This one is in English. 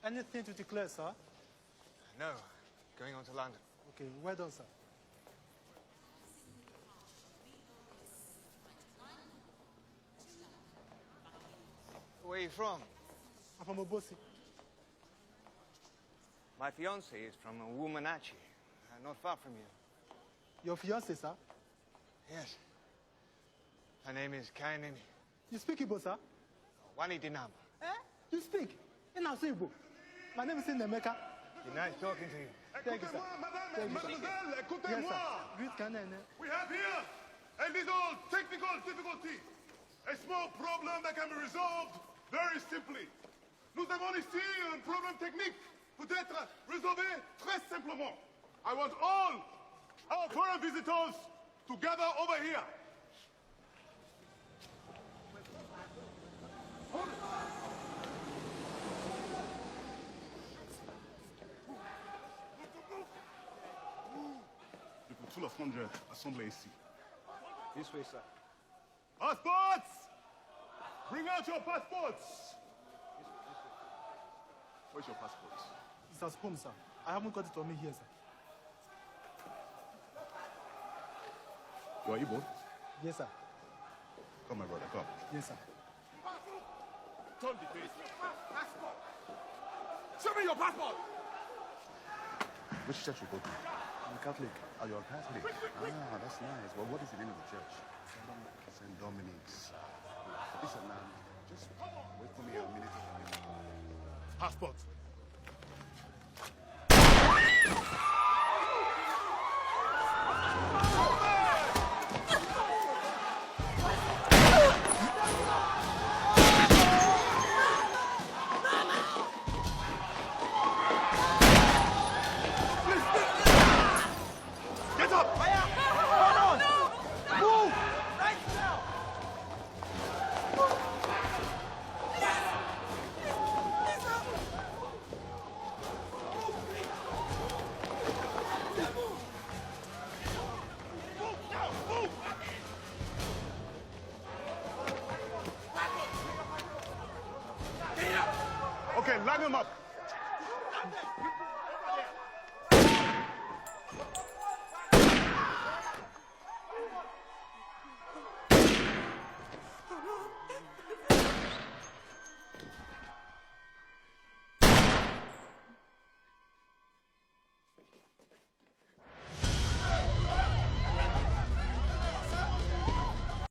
Anything to declare, sir? No, going on to London. Okay, well done, sir. Where are you from? I'm from Obosi. My fiancée is from Womanachi, not far from you. Your fiancé, sir? Yes. Her name is Kainini. You speak Igbo, sir? Wani Dinam. Eh? You speak? In our Igbo. My name is Nemeka. Nice talking to you. Thank you, sir. Thank you, sir. Yes, sir. Greet Kanene. We have here a little technical difficulty. A small problem that can be resolved very simply. Nous avons ici un problème technique. Peut-être résolvé très simplement. I want all our foreign visitors to gather over here. Tout l'assemblée assemblée ici. This way, sir. Passports! Bring out your passports! Where's your passport? It's at home, sir. I haven't got it on me here, sir. You are Igbo? Yes, sir. Come, my brother, come. Yes, sir. Turn the page. Passport! Show me your passport! Which church you go to? I'm Catholic. Oh, you're a Catholic. Ah, that's nice. Well, what is the name of the church? St. Dominic's. Listen, man, just wait for me a minute. Passport. Get up! Hold on! Move! Right now! Okay, line them up.